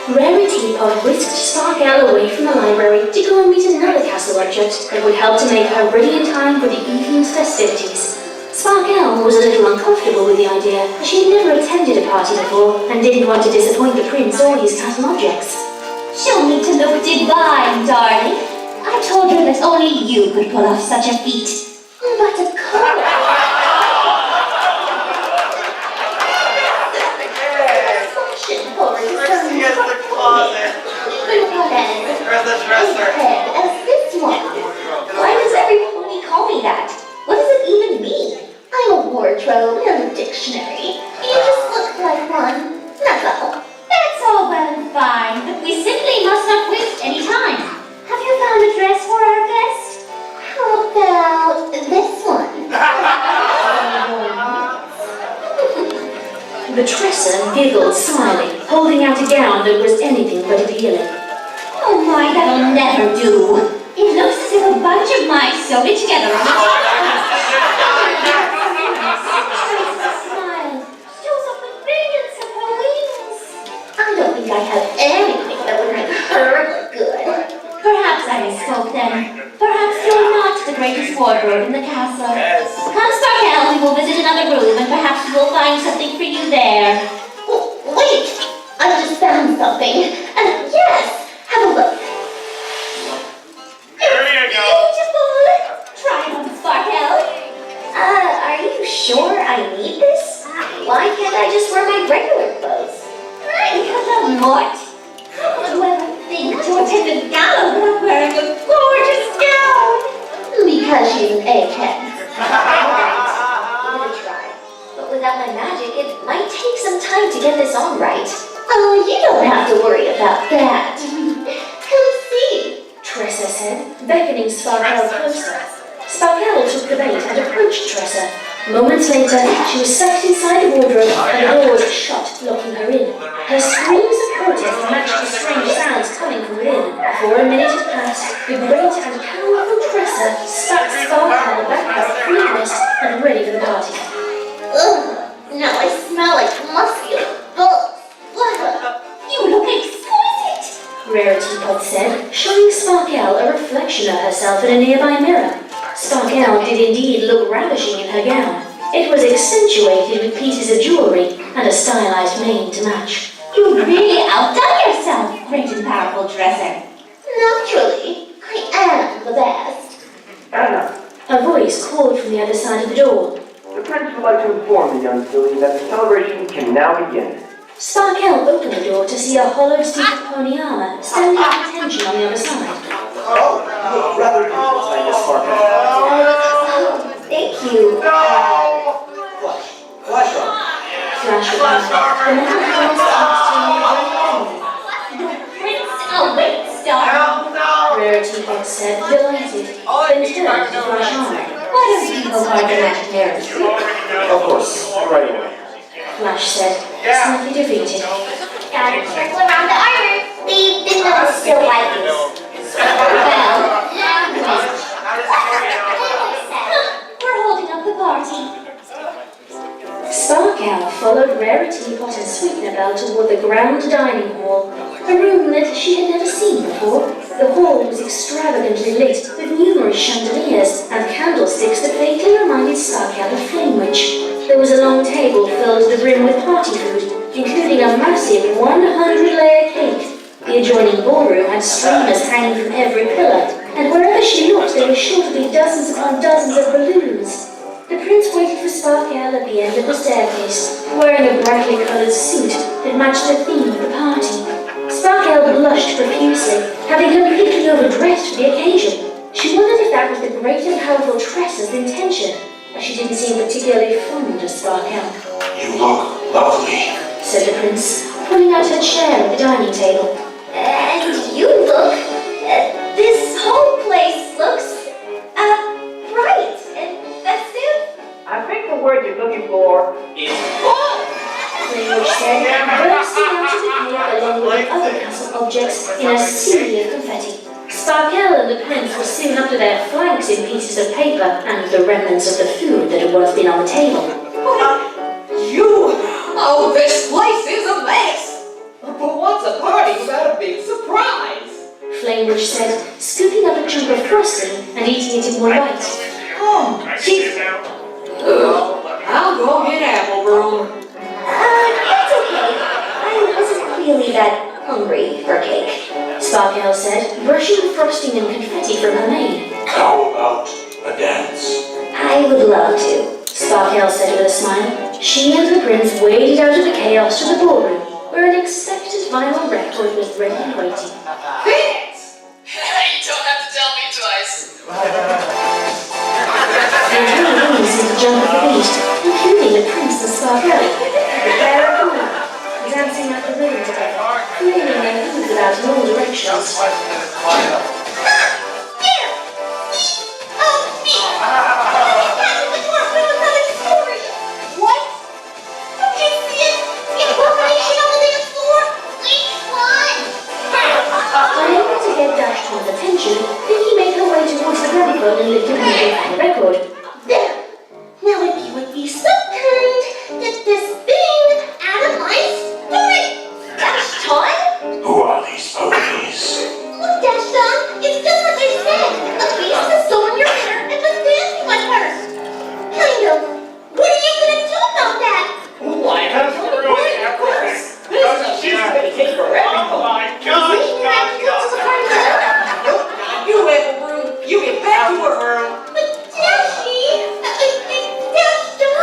Rarity Pod whisked Sparkle away from the library to go and meet another castle object that would help to make her ready in time for the evening's festivities. Sparkle was a little uncomfortable with the idea, as she had never attended a party before and didn't want to disappoint the prince or his castle objects. She'll need to look divine, darling. I told her that only you could pull off such a feat. But of course. She has the closet. Or the dresser. As this one. Why does every pony call me that? What does it even mean? I'm a wardrobe and a dictionary. You just look like one. That's all. That's all well and fine, but we simply must not waste any time. Have you found a dress for our guest? How about this one? The Tresser giggled slyly, holding out a gown that was anything but appealing. Oh my, that'll never do. It looks as if a bunch of mice sewed it together on a smile. Shows off the brilliance of her wings. I don't think I have anything that would make her look good. Perhaps I misspoke then. Perhaps you're not the greatest wardrobe in the castle. Come, Sparkle, we will visit another room and perhaps we will find something for you there. Wait! I just found something. Yes! Have a look. There you go. Beautiful! Try it on, Sparkle. Are you sure I need this? Why can't I just wear my regular clothes? Because of what? How would one think to attend a gala without wearing a gorgeous gown? Because she's an egghead. Give it a try. But without my magic, it might take some time to get this on right. Oh, you don't have to worry about that. Come see. Tresser said, beckoning Sparkle closer. Sparkle took the bait and approached Tresser. Moments later, she was sucked inside the wardrobe and the doors shut, locking her in. Her screams of protest matched the strange sounds coming from within. Before a minute had passed, the great and powerful Tresser stuck Sparkle back up free-dressed and ready for the party. Ugh, now I smell like muscular bugs. You look exquisite! Rarity Pod said, showing Sparkle a reflection of herself in a nearby mirror. Sparkle did indeed look ravishing in her gown. It was accentuated with pieces of jewelry and a stylized mane to match. You really outdone yourself, great and powerful dresser. Naturally, I am the best. Anna, A voice called from the other side of the door. the prince would like to inform the young filly that the celebration can now begin. Sparkle opened the door to see a hollow suit of pony armor standing at attention on the other side. Oh, you look rather beautiful tonight, Miss Sparkle. Oh, thank you. Flash on. Flash replied. The man who was asked to Prince awaits, Star. Rarity Head said, delighted, then turned to Flash on. Why don't you go by the magic mirrors? Of course, right away. Flash said, slightly defeated. Gotta circle around the armor. Leave the notes still like this. Well, we're holding up the party. Sparkle followed Rarity Pot and Sweetener Bell toward the ground dining hall, a room that she had never seen before. The hall was extravagantly lit with numerous chandeliers and candlesticks that vaguely reminded Sparkle of Flame Witch. There was a long table filled to the brim with party food, including a massive 100-layer cake. The adjoining ballroom had streamers hanging from every pillar, and wherever she looked there were sure to be dozens upon dozens of balloons. The prince waited for Sparkle at the end of the staircase, wearing a brightly coloured suit that matched the theme of the party. Sparkle blushed profusely, having completely overdressed for the occasion. She wondered if that was the great and powerful Tressa's intention, as she didn't seem particularly fond of Sparkle. You look lovely, said the prince, pulling out her chair at the dining table. And you look, this whole place looks, bright and festive. I think the word you're looking for is fun. Flame Witch said, bursting out of the cave along with the other castle objects in a sea of confetti. Sparkle and the prince were soon up to their flanks in pieces of paper and the remnants of the food that had once been on the table. Oh, this place is a mess. But what's a party without a big surprise? Flame Witch said, scooping up a chunk of frosting and eating it in one bite. Oh, geez. I'll go get apple broom. That's okay. I wasn't really that hungry for cake. Sparkle said, brushing the frosting and confetti from her mane. How about a dance? I would love to. Sparkle said with a smile. She and the prince waded out of the chaos to the ballroom, where an expected vinyl record was ready and waiting. Dance! You don't have to tell me twice. The whole room seemed to jump at the beat, including the prince and Sparkle, the pair of them, dancing out the room together, flailing their hooves about in all directions. Unable to get Dashton's attention, Pinkie made her way towards the gramophone and lifted her record. There! Now if you would be so kind, get this thing out of my story! Dashton? Who are these ponies? Look, Dashton, it's just what they said. A beast has stolen your hair and was dancing with her. Kind of. What are you gonna do about that? Why not throw the party, of course? This stuff is gonna take forever. Oh my Is he have to go to the party now? You apple broom, you get back to work. But Dashy, Dashton,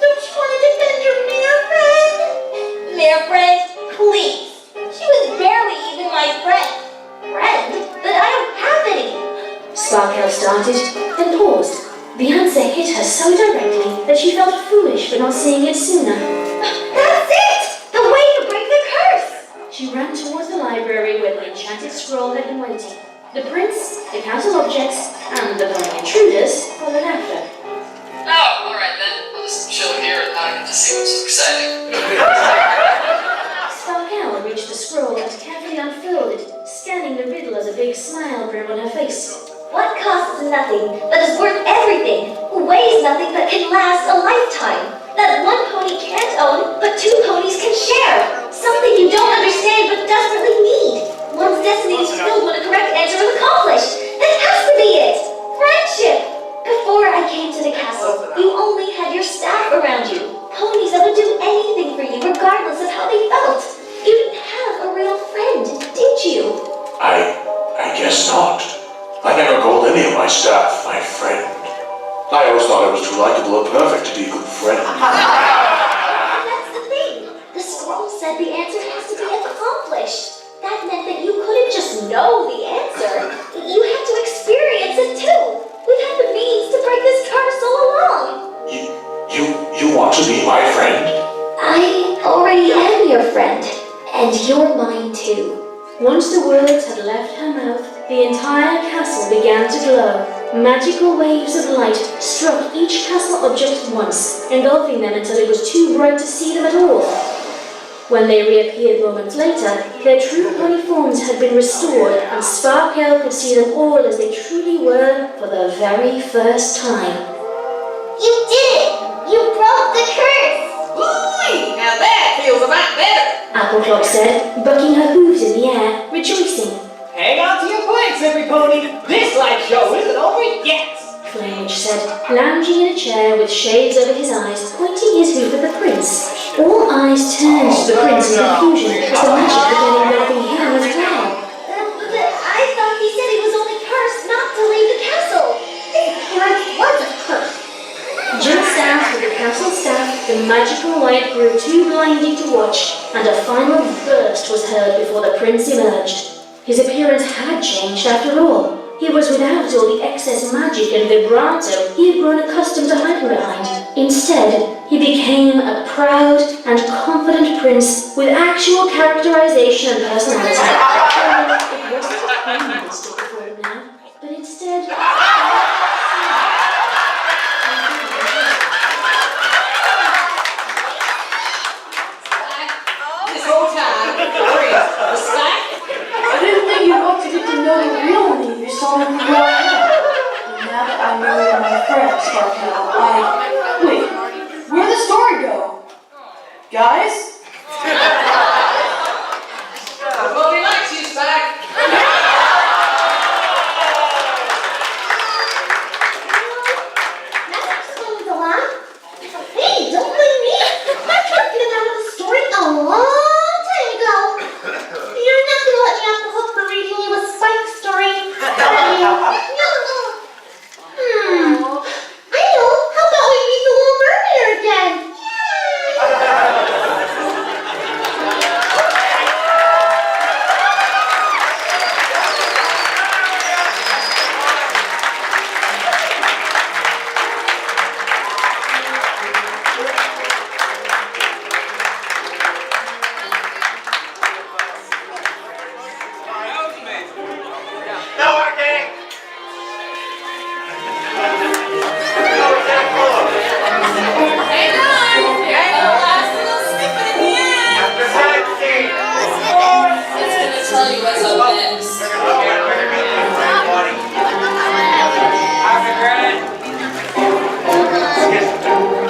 don't you want to defend your mare friend? Mare friend, please. She was barely even my friend. Friend? But I don't have any. Sparkle started, then paused. The answer hit her so directly that she felt foolish for not seeing it sooner. That's it! The way to break the curse! She ran towards the library where the enchanted scroll had been waiting. The prince, the council objects, and the pony intruders followed after. Oh, alright then. I'll just chill here and I get to see what's so exciting. Sparkle reached the scroll and carefully unfurled it, scanning the riddle as a big smile grew on her face. What costs nothing, but is worth everything, weighs nothing, but can last a lifetime, that one pony can't own, but two ponies can share, something you don't understand but desperately need. One's destiny is fulfilled when a correct answer is accomplished. That has to be it! Friendship! Before I came to the castle, you only had your staff around you, ponies that would do anything for you regardless of how they felt. You didn't have a real friend, did you? I guess not. I never called any of my staff my friend. I always thought I was too likable and perfect to be a good friend. That's the thing. The scroll said the answer has to be accomplished. That meant that you couldn't just know the answer. You had to experience it too. We've had the means to break this curse all along. You want to be my friend? already am your friend, and you're mine too. Once the words had left her mouth, the entire castle began to glow. Magical waves of light struck each castle object at once, engulfing them until it was too bright to see them at all. When they reappeared moments later, their true pony forms had been restored, and Sparkle could see them all as they truly were for the very first time. You did it! You broke the curse! Woo-wee! Now that feels a lot better! Appleclock said, bucking her hooves in the air, rejoicing. Hang on to your planks, every pony! This light show isn't over yet! Flamewitch said, lounging in a chair with shades over his eyes, pointing his hoof at the prince. All eyes turned to the prince in confusion as the magic began enveloping him as well. But I thought he said he was only cursed not to leave the castle. His appearance wasn't cursed. Just as with the castle staff, the magical light grew too blinding to watch, and a final burst was heard before the prince emerged. His appearance had changed after all. He was without all the excess magic and vibrato he had grown accustomed to hiding behind. Instead, he became a proud and confident prince with actual characterization and personality. It wasn't a queen that stood before him now, but instead... This whole time, the stack? I didn't think you wanted to get to know the real me if you saw me growing up. And now that I know you're my friend, Sparkle, Wait, where'd the story go? Guys? Nobody likes you, Stack. That's explains a lot. Hey, don't blame me. I tried to get out of the story a long time ago. You're not gonna let me off the hook for reading you a Spike story. I know. How about we read The Little Mermaid again? No, I can't. Hang on! The last little snippet at the end! After sightseeing. It's gonna tell you what's up next.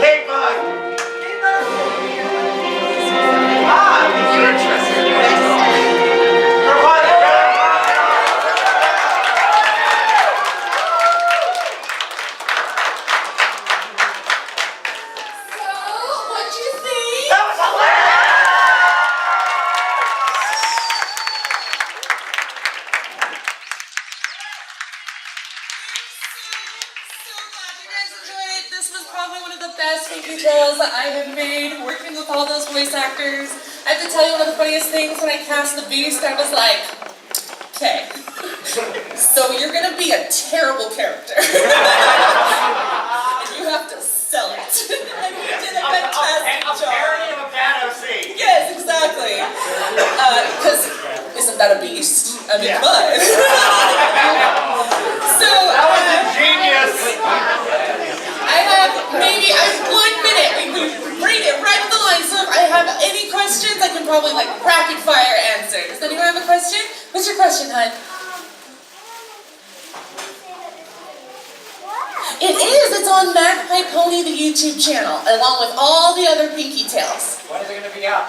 Cake bug. Ah, you're interested. For what, What'd you think? That was hilarious! This was probably one of the best Pinkie Tales that I have made, working with all those voice actors. I have to tell you, one of the funniest things when I cast the Beast, I was like, okay, so you're gonna be a terrible character. And you have to sell it. And you did a fantastic job. Parody of a bad OC. Yes, exactly. Because isn't that a beast? I mean, but. So, That was ingenious. I have maybe 1 minute. We can read it right on the line. So if I have any questions, I can probably like rapid fire answer. Does anyone have a question? What's your question, hon? It is. It's on Magpie Pony, the YouTube channel, along with all the other Pinkie Tales. When is it gonna be out?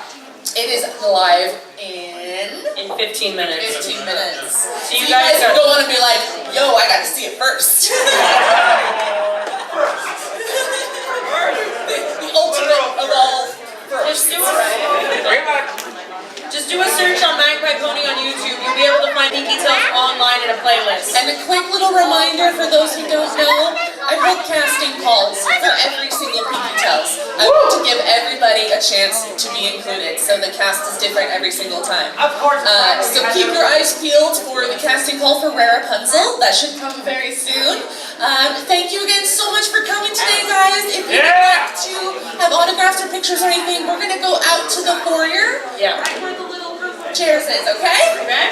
It is live in 15 minutes. 15 minutes. So you guys are going to be like, yo, I got to see it first. the ultimate of all first. Just do a search on Magpie Pony on YouTube. You'll be able to find Pinkie Tales online in a playlist. And a quick little reminder for those who don't know, I hold casting calls for every single Pinkie Tales. I want to give everybody a chance to be included, so the cast is different every single time. Of course. So keep your eyes peeled for the casting call for Rapunzel. That should come very soon. Thank you again so much for coming today, guys. If you'd like to have autographs or pictures pictures or anything, we're gonna go out to the foyer. Yeah. Right where the little group of chairs is, okay? Okay.